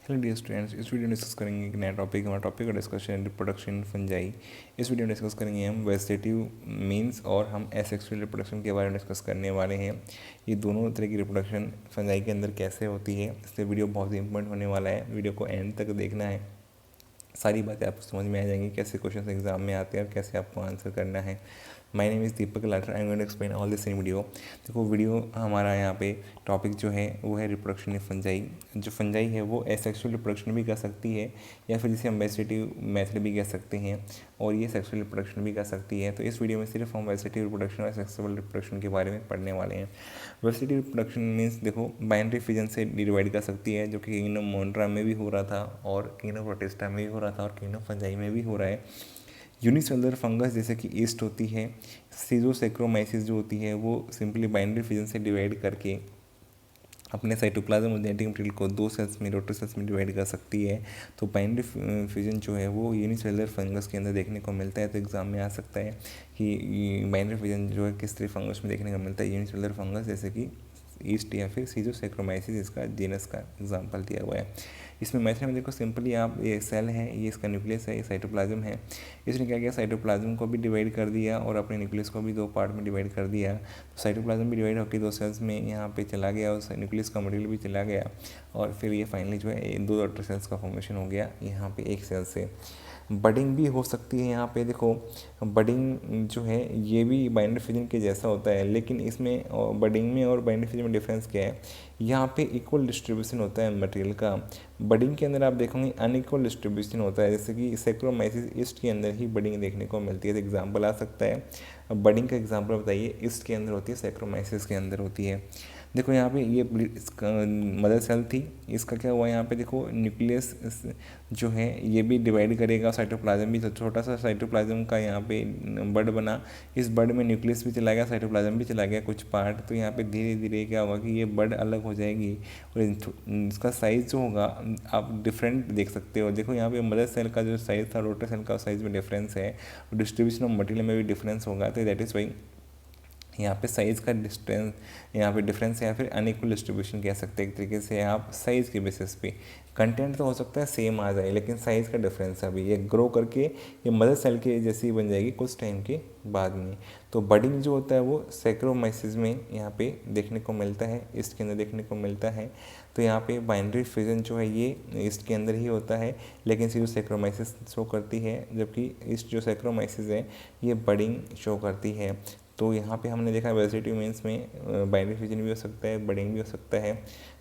Hello dear students, इस video में discuss करेंगे एक नया टॉपिक। हमारा टॉपिक का डिस्कशन रिप्रोडक्शन फंजाई। इस वीडियो में डिस्कस करेंगे हम वेजिटेटिव मीन्स और हम एसेक्सुअल रिप्रोडक्शन के बारे में डिस्कस करने वाले हैं। ये दोनों तरह की रिप्रोडक्शन फंजाई के अंदर कैसे होती है, इसलिए वीडियो बहुत ही इंपॉर्टेंट होने वाला है। वीडियो को एंड तक देखना है, सारी बातें आपको समझ में आ जाएंगी, कैसे क्वेश्चन एग्जाम में आते हैं और कैसे आपको आंसर करना है। My name is Deepak Lather, I am going to explain all this in video. देखो वीडियो हमारा यहाँ पे टॉपिक जो है वो है रिप्रोडक्शन ऑफ फंजाई। जो फंजाई है वो एसेक्सुअल रिप्रोडक्शन भी कर सकती है या फिर जिसे हम वेजिटेटिव मेथड भी कह सकते हैं, और ये सेक्सुअल रिप्रोडक्शन भी कर सकती है। तो इस वीडियो में सिर्फ हम वेजिटेटिव रिप्रोडक्शन और सेक्सुअल रिप्रोडक्शन के बारे में पढ़ने वाले हैं। वेजिटेटिव रिप्रोडक्शन मीन्स देखो बाइनरी फिजन से डिवाइड कर सकती है, जो कि किंगडम मोन्ट्रा में भी हो रहा था और किंगडम प्रोटिस्टा में भी हो रहा था और किंगडम फंजाई में भी हो रहा है। यूनिसेलुलर फंगस जैसे कि ईस्ट होती है, सीजोसेक्रोमाइसिस जो होती है वो सिंपली बाइनरी फिजन से डिवाइड करके अपने साइटोप्लाज्म और जेनेटिक मटेरियल को दो सेल्स में, रोटर सेल्स में डिवाइड कर सकती है। तो बाइनरी फिजन जो है वो यूनिसेलुलर फंगस के अंदर देखने को मिलता है। तो एग्जाम में आ सकता है कि बाइनरी फिजन जो है किस तरह फंगस में देखने को मिलता है। यूनिसेलुलर फंगस जैसे कि ईस्ट या फिर सीजोसेक्रोमाइसिस, इसका जीनस का एग्जाम्पल दिया हुआ है। इसमें मैथड में देखो सिंपली आप, ये सेल है, ये इसका न्यूक्लियस है, ये साइटोप्लाज्म है। इसने क्या किया, साइटोप्लाज्म को भी डिवाइड कर दिया और अपने न्यूक्लियस को भी दो पार्ट में डिवाइड कर दिया। तो साइटोप्लाज्म भी डिवाइड होकर दो सेल्स में यहाँ पे चला गया और न्यूक्लियस का मटेरियल भी चला गया, और फिर ये फाइनली जो है दो डॉटर सेल्स का फॉर्मेशन हो गया यहाँ पे एक सेल से। बडिंग भी हो सकती है। यहाँ पे देखो बडिंग जो है ये भी बाइनरी फिजन के जैसा होता है, लेकिन इसमें बडिंग में और बाइनरी फिजन में डिफरेंस क्या है, यहाँ पे इक्वल डिस्ट्रीब्यूशन होता है मटेरियल का। बडिंग के अंदर आप देखोगे अनइक्वल डिस्ट्रीब्यूशन होता है, जैसे कि सेक्रोमाइसिस ईस्ट के अंदर ही बडिंग देखने को मिलती है। तो एग्जाम्पल आ सकता है, अब बडिंग का एग्जाम्पल बताइए, ईस्ट के अंदर होती है, सेक्रोमाइसिस के अंदर होती है। देखो यहाँ पे ये मदर सेल थी, इसका क्या हुआ यहाँ पे देखो न्यूक्लियस जो है ये भी डिवाइड करेगा, साइटोप्लाज्म भी, छोटा सा साइटोप्लाज्म का यहाँ पे बर्ड बना, इस बर्ड में न्यूक्लियस भी चला गया, साइटोप्लाज्म भी चला गया कुछ पार्ट। तो यहाँ पे धीरे धीरे क्या होगा कि ये बर्ड अलग हो जाएगी और इसका साइज़ जो होगा आप डिफरेंट देख सकते हो। देखो यहाँ पे मदर सेल का जो साइज़ था, रोटर सेल का साइज़ में डिफरेंस है, और डिस्ट्रीब्यूशन ऑफ मटेरियल में भी डिफरेंस होगा। तो दैट इज़ वाई यहाँ पे साइज़ का डिस्टेंस, यहाँ पे डिफरेंस है, या फिर अनइक्वल डिस्ट्रीब्यूशन कह सकते हैं एक तरीके से आप साइज़ के बेसिस पे। कंटेंट तो हो सकता है सेम आ जाए, लेकिन साइज़ का डिफरेंस है। अभी ये ग्रो करके ये मदर सेल के जैसी बन जाएगी कुछ टाइम के बाद में। तो बडिंग जो होता है वो सेक्रोमाइसिस में यहाँ पे देखने को मिलता है, ईस्ट के अंदर देखने को मिलता है। तो यहाँ पे बाइनरी फिजन जो है ये ईस्ट के अंदर ही होता है, लेकिन सीधो सेक्रोमाइसिस शो करती है, जबकि ईस्ट जो सेक्रोमाइसिस है ये बडिंग शो करती है। तो यहाँ पे हमने देखा वेजिटेटिव मीन्स में बाइनरी फिजन भी हो सकता है, बडिंग भी हो सकता है,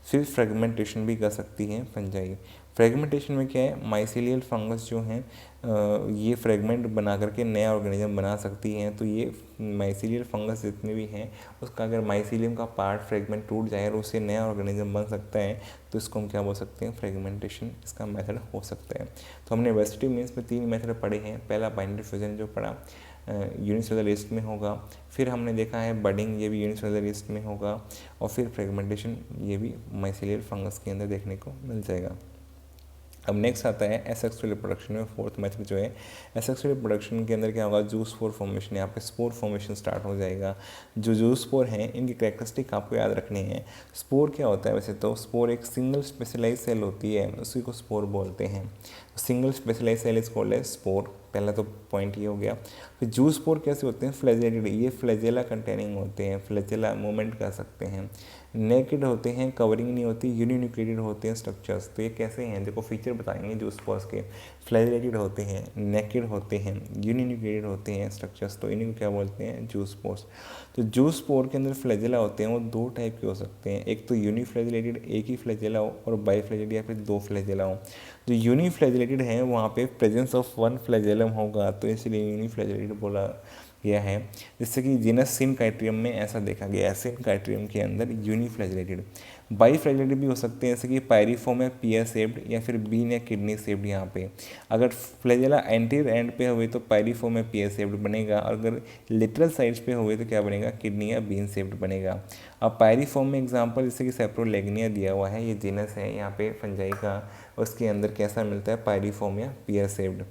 फिर फ्रेगमेंटेशन भी कर सकती है फंजाई। फ्रेगमेंटेशन में क्या है, माइसीलियल फंगस जो हैं ये फ्रेगमेंट बना करके नया ऑर्गेनिज्म बना सकती हैं। तो ये माइसीलियल फंगस जितने भी हैं उसका अगर माइसीलियम का पार्ट फ्रेगमेंट टूट जाए और उससे नया ऑर्गेनिज्म बन सकता है, तो इसको हम क्या बोल सकते हैं, फ्रेगमेंटेशन इसका मेथड हो सकता है। तो हमने वेजिटेटिव मीन्स में 3 मेथड पढ़े हैं। पहला बाइनरी फिजन जो पढ़ा यूनिसेलुलर ईस्ट में होगा, फिर हमने देखा है बडिंग, ये भी यूनिसेलुलर ईस्ट में होगा, और फिर फ्रेगमेंटेशन ये भी माइसीलियल फंगस के अंदर देखने को मिल जाएगा। अब नेक्स्ट आता है एसेक्सुअल रिप्रोडक्शन में फोर्थ मेथड जो है। एसेक्सुअल रिप्रोडक्शन के अंदर क्या होगा, जू स्पोर फॉर्मेशन, यहाँ पे स्पोर फॉर्मेशन स्टार्ट हो जाएगा। जो जू स्पोर हैं इनकी कैरेक्टरिस्टिक आपको याद रखनी है। स्पोर क्या होता है, वैसे तो स्पोर एक सिंगल स्पेशलाइज सेल होती है, उसी को स्पोर बोलते हैं। Single specialize cell is called as spore, पहला तो पॉइंट ये हो गया। फिर जू स्पोर कैसे होते हैं, फ्लैजेलेटेड, ये फ्लैजेला कंटेनिंग होते हैं, फ्लैजेला मूवमेंट कर सकते हैं, नेकेड होते हैं, कवरिंग नहीं होती, यूनिन्यूक्लियेटेड होते हैं स्ट्रक्चर्स। तो ये कैसे हैं, देखो फीचर बताएंगे जू स्पोर्स के। फ्लैजेलेटेड होते हैं, नेकेड होते हैं, यूनिन्यूक्लियेटेड होते हैं स्ट्रक्चर्स, तो इन्हीं को क्या बोलते हैं, जू स्पोर्स। तो जू स्पोर के अंदर फ्लैजेला होते हैं वो 2 टाइप के हो सकते हैं, एक तो यूनिफ्लैजेलेटेड, एक ही फ्लैजेला हो, और बाईफ्लैजेलेटेड या फिर 2 फ्लैजेला हो। जो यूनिफ्लैजेलेटेड है वहाँ पे प्रेजेंस ऑफ 1 फ्लैजेलम होगा, तो इसलिए यूनिफ्लैजेलेटेड बोला गया है। जैसे कि जीनस सिनकाइट्रियम में ऐसा देखा गया है, सिनकाइट्रियम के अंदर यूनिफ्लैजेलेटेड। बाईफ्लैजेलेटेड भी हो सकते हैं, जैसे कि पायरिफॉर्म है पियर शेप्ड, या फिर बीन या किडनी शेप्ड। यहाँ पे अगर फ्लैजेला एंटीरियर एंड पे हुए तो पायरिफॉर्म है पियर शेप्ड बनेगा, और अगर लिटरल साइड्स पे हुए तो क्या बनेगा, किडनी या बीन शेप्ड बनेगा। अब पायरिफॉर्म में एग्जांपल जैसे कि सेप्रोलेग्निया दिया हुआ है, ये जीनस है यहाँ पे फंजाई का, उसके अंदर कैसा मिलता है पायरिफॉर्म या पियर शेप्ड।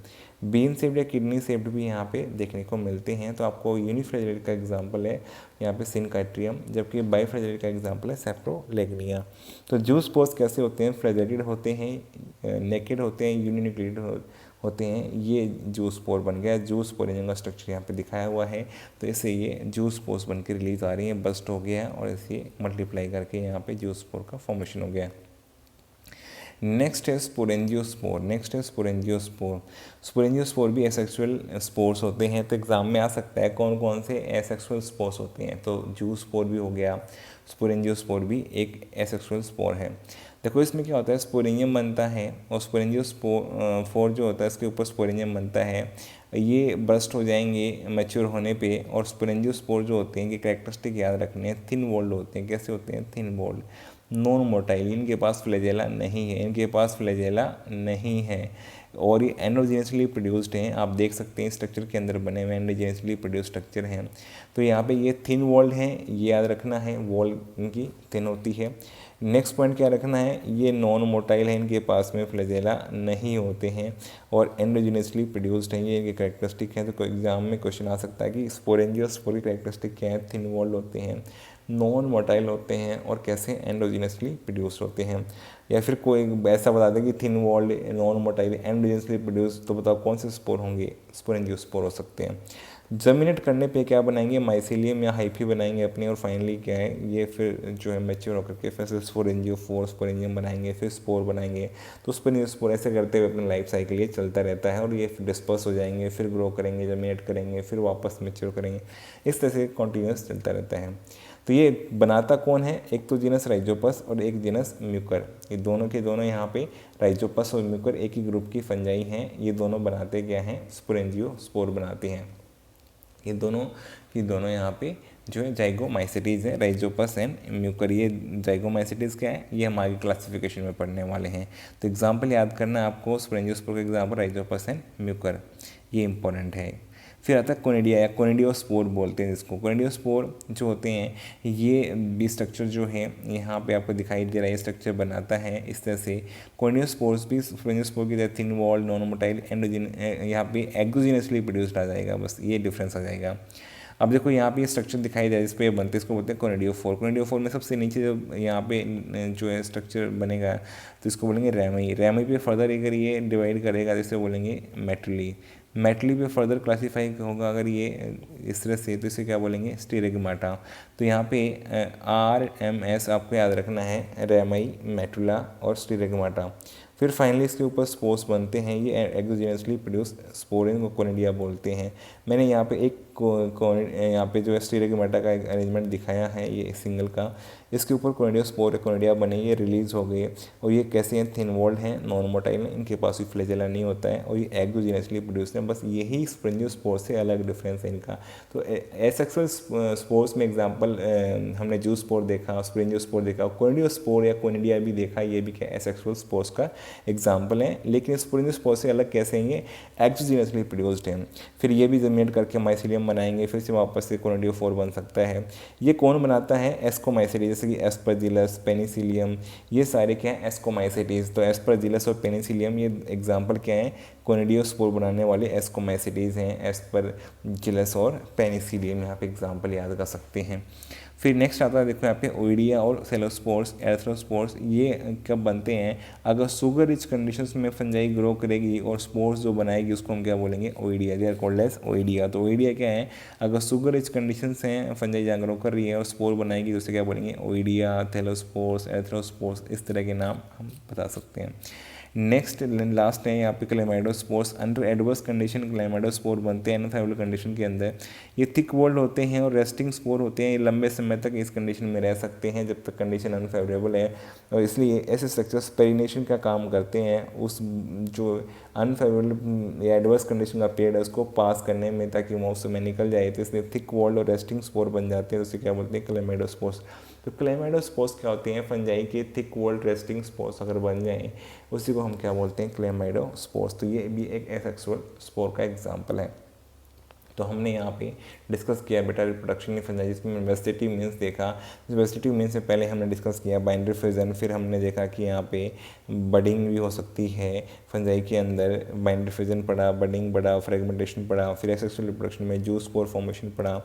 बीन शेप्ड या किडनी शेप्ड भी यहाँ पे देखने को मिलते हैं। तो आपको यूनिफ्लैजेलेटेड का एग्जांपल है यहाँ पे सिनकाइट्रियम, जबकि बाईफ्लैजेलेटेड का एग्जांपल है सेप्रोलेग्निया। तो जूस पोर्स कैसे होते हैं, फ्लैजेलेटेड होते हैं, नेकेड होते हैं, यूनिन्यूक्लिएटेड होते हैं। ये जूस पोर बन गया, जूस पोर का स्ट्रक्चर यहाँ पे दिखाया हुआ है। तो इससे ये जूस पोर्स बन के रिलीज आ रही है, बस्ट हो गया और इसे मल्टीप्लाई करके यहाँ पे जूस पोर का फॉर्मेशन हो गया। नेक्स्ट है स्पोरेंजियोस्पोर। नेक्स्ट है स्पोरेंजियोस्पोर। स्पोरेंजियोस्पोर भी एसेक्सुअल स्पोर्स होते हैं। तो एग्जाम में आ सकता है कौन कौन से एसेक्सुअल स्पोर्स होते हैं। तो जूस्पोर भी हो गया, स्पोरेंजियोस्पोर भी एक एसेक्सुअल स्पोर है। देखो इसमें क्या होता है, स्पोरेंजियम बनता है और स्पोरेंजियोस्पोर जो होता है इसके ऊपर स्पोरेंजियम बनता है। ये बर्स्ट हो जाएंगे मैच्योर होने पे। और स्पोरेंजियोस्पोर जो होते हैं कि कैरेक्टरिस्टिक याद रखने हैं, थिन वॉल्ड होते हैं। कैसे होते हैं, थिन वॉल्ड, नॉन मोटाइल, इनके पास फ्लैजेला नहीं है, इनके पास फ्लैजेला नहीं है और ये एंडोजेनियसली प्रोड्यूस्ड हैं। आप देख सकते हैं स्ट्रक्चर के अंदर बने हुए एंडोजेनियसली प्रोड्यूस्ड स्ट्रक्चर हैं। तो यहाँ पे ये थिन वॉल्ड हैं, ये याद रखना है, वॉल इनकी थिन होती है। नेक्स्ट पॉइंट क्या रखना है, ये नॉन मोटाइल है, इनके पास में फ्लैजेला नहीं होते हैं और एंडोजेनियसली प्रोड्यूस्ड हैं, ये इनके कैरेक्टरिस्टिक हैं। तो कोई एग्जाम में क्वेश्चन आ सकता है कि स्पोरेंजियोस्पोर की कैरेक्टरिस्टिक क्या है, थिन वॉल्ड होते हैं, नॉन मोटाइल होते हैं और कैसे एंडोजेनियसली प्रोड्यूस होते हैं। या फिर कोई ऐसा बता दें कि thin walled, non motile, endogenously produce, तो बताओ कौन से स्पोर होंगे, स्पोरेंजियोस्पोर हो सकते हैं। जर्मिनेट करने पे क्या बनाएंगे, माइसीलियम या हाइफी बनाएंगे अपने। और फाइनली क्या है, ये फिर जो है मैच्योर होकर के फिर से स्पोरेंजियम बनाएंगे, फिर स्पोर बनाएंगे। तो स्पोर ऐसे करते हुए अपना लाइफ साइकिल ये चलता रहता है और ये फिर डिस्पर्स हो जाएंगे, फिर ग्रो करेंगे, जर्मिनेट करेंगे, फिर वापस मैच्योर करेंगे। इस तरह से कॉन्टीन्यूस चलता रहता है। तो ये बनाता कौन है, एक तो जीनस राइजोपस और एक जीनस म्यूकर। ये दोनों के दोनों यहाँ पे राइजोपस और म्यूकर एक ही ग्रुप की फंजाई हैं। ये दोनों बनाते क्या हैं, स्पोरेंजियोस्पोर बनाते हैं। ये दोनों की दोनों यहाँ पे जो है जाइगोमाइसेटीज है, राइजोपस एंड म्यूकर। ये जाइगोमाइसेटीज क्या है, ये हम आगे क्लासिफिकेशन में पढ़ने वाले हैं। तो एग्जाम्पल याद करना है आपको, स्पोरेंजियोस्पोर का एग्जाम्पल राइजोपस एंड म्यूकर, ये इंपॉर्टेंट है। फिर आता है कोनिडिया या कोनिडियोस्पोर बोलते हैं जिसको। कोनिडियोस्पोर जो होते हैं ये भी स्ट्रक्चर जो है यहाँ पे आपको दिखाई दे रहा है, स्ट्रक्चर बनाता है इस तरह से। कोनिडियोस्पोर्स भी स्पोरेंजियोस्पोर की तरह थिन वॉल, नॉन मोटाइल, एंडोजिन, यहाँ पे एक्सोजिनसली प्रोड्यूस्ड आ जाएगा, बस ये डिफरेंस आ जाएगा। अब देखो यहाँ पे ये स्ट्रक्चर दिखाई दे रहा है, इस पर बनते हैं, इसको बोलते हैं कोनिडियोफोर। कोनिडियोफोर में सबसे नीचे जब यहाँ पे जो है स्ट्रक्चर बनेगा तो इसको बोलेंगे रैमी। रैमी पे फर्दर अगर ये डिवाइड करेगा तो इसे बोलेंगे मेटली। मेटली पे फर्दर क्लासीफाई होगा अगर ये इस तरह से, तो इसे क्या बोलेंगे, स्टेरेगमाटा। तो यहाँ पे RMS आपको याद रखना है, रैमी, मेटुला और स्टेरेगमाटा। फिर फाइनली इसके ऊपर स्पोर्स बनते हैं, ये एक्सोजेनसली प्रोड्यूस स्पोरिन को कोनिडिया बोलते हैं। मैंने यहाँ पे एक यहाँ पे जो है स्टेरेगमाटा का एक अरेंजमेंट दिखाया है, ये सिंगल का, इसके ऊपर कोनिडियोस्पोर कोनिडिया बने, ये रिलीज हो गए। और ये कैसे हैं, थिन वॉल्ड हैं, नॉन मोटाइल हैं, इनके पास भी फ्लैजेला नहीं होता है और ये एक्सोजेनसली प्रोड्यूस हैं। बस यही स्पोरेंजियोस्पोर से अलग डिफरेंस है इनका। तो एसेक्सुअल स्पोर्स में एग्जाम्पल हमने जूस्पोर देखा, स्पोरेंजियोस्पोर देखा, कोनिडियोस्पोर या कोनिडिया भी देखा, ये भी क्या एसेक्सुअल स्पोर्स का एग्जाम्पल है। लेकिन स्पोरेंजियोस्पोर से अलग कैसे हैं, ये एक्सोजेनसली प्रोड्यूस्ड हैं। फिर ये भी जर्मिनेट करके माइसीलियम बनाएंगे, फिर से वापस से कोनिडियोफोर बन सकता है। ये कौन बनाता है, एस्कोमाइसेटीज, जैसे कि एस्परजिलस, पेनिसिलियम, ये सारे क्या हैं, एस्कोमाइसेटीज। तो एस्परजिलस और पेनिसिलियम ये एग्जाम्पल क्या हैं, कोनिडियोस्पोर बनाने वाले एस्कोमाइसेटीज हैं। एस्परजिलस और पेनिसिलियम यहाँ पे एग्जाम्पल याद कर सकते हैं। फिर नेक्स्ट आता है, देखो यहाँ पे ओइडिया और सेलोस्पोर्स, एर्थ्रोस्पोर्स, ये कब बनते हैं, अगर शुगर रिच कंडीशंस में फंजाई ग्रो करेगी और स्पोर्स जो बनाएगी उसको हम क्या बोलेंगे, oidia. They are called as oidia. तो ओइडिया क्या है, अगर शुगर रिच कंडीशंस हैं, फंजाई जहाँ ग्रो कर रही है और स्पोर बनाएगी तो उसे क्या बोलेंगे, ओइडिया, थैलोस्पोर्स, एर्थ्रोस्पोर्स, इस तरह के नाम हम बता सकते हैं। नेक्स्ट लास्ट है यहाँ पे chlamydospores. Under adverse condition chlamydospore बनते हैं अनफेवरेबल कंडीशन के अंदर। ये थिक वॉल्ड होते हैं और रेस्टिंग स्पोर होते हैं। ये लंबे समय तक इस कंडीशन में रह सकते हैं जब तक कंडीशन अनफेवरेबल है, और इसलिए ऐसे स्ट्रक्चर्स पेरिनेशन का काम करते हैं उस जो अनफेवरेबल या एडवर्स कंडीशन का पीरियड है उसको पास करने में, ताकि मौसम में निकल जाए। तो इसलिए थिक वॉल्ड और रेस्टिंग स्पोर बन जाते हैं, उसे क्या बोलते हैं, क्लेमाइडोस्पोर्स। तो क्लेमाइडोस्पोर्स क्या होते हैं, फंजाई के थिक वॉल्ड रेस्टिंग स्पोर्स अगर बन जाएँ उसी को हम क्या बोलते हैं, क्लेमाइडोस्पोर्स। तो ये भी एक एसेक्सुअल स्पोर का एग्जाम्पल है। तो हमने यहाँ पे डिस्कस किया बेटा रिप्रोडक्शन इन फंजाई, जिसमें वेजिटेटिव मीन्स देखा। वेजिटेटिव मीन्स से पहले हमने डिस्कस किया बाइंडरी फ्यूजन, फिर हमने देखा कि यहाँ पे बडिंग भी हो सकती है फंजाई के अंदर, बाइंडरी फ्यूजन पढ़ा, बडिंग पढ़ा, फ्रेगमेंटेशन पढ़ा, फिर एसेक्सुअल रिप्रोडक्शन में जू स्पोर फॉर्मेशन पढ़ा,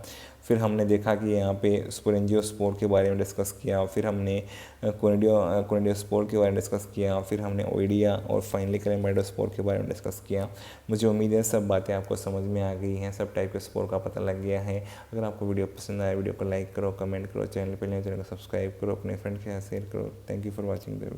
फिर हमने देखा कि यहाँ पे स्पोरेंजियोस्पोर के बारे में डिस्कस किया, फिर हमने कोनिडियोस्पोर के बारे में डिस्कस किया, फिर हमने ओइडिया और फाइनली क्लेमाइडोस्पोर के बारे में डिस्कस किया। मुझे उम्मीद है सब बातें आपको समझ में आ गई हैं, सब टाइप के स्पोर का पता लग गया है। अगर आपको वीडियो पसंद आए वीडियो को लाइक करो, कमेंट करो, चैनल पर नए चैनल को सब्सक्राइब करो, अपने फ्रेंड के साथ शेयर करो। Thank you for watching the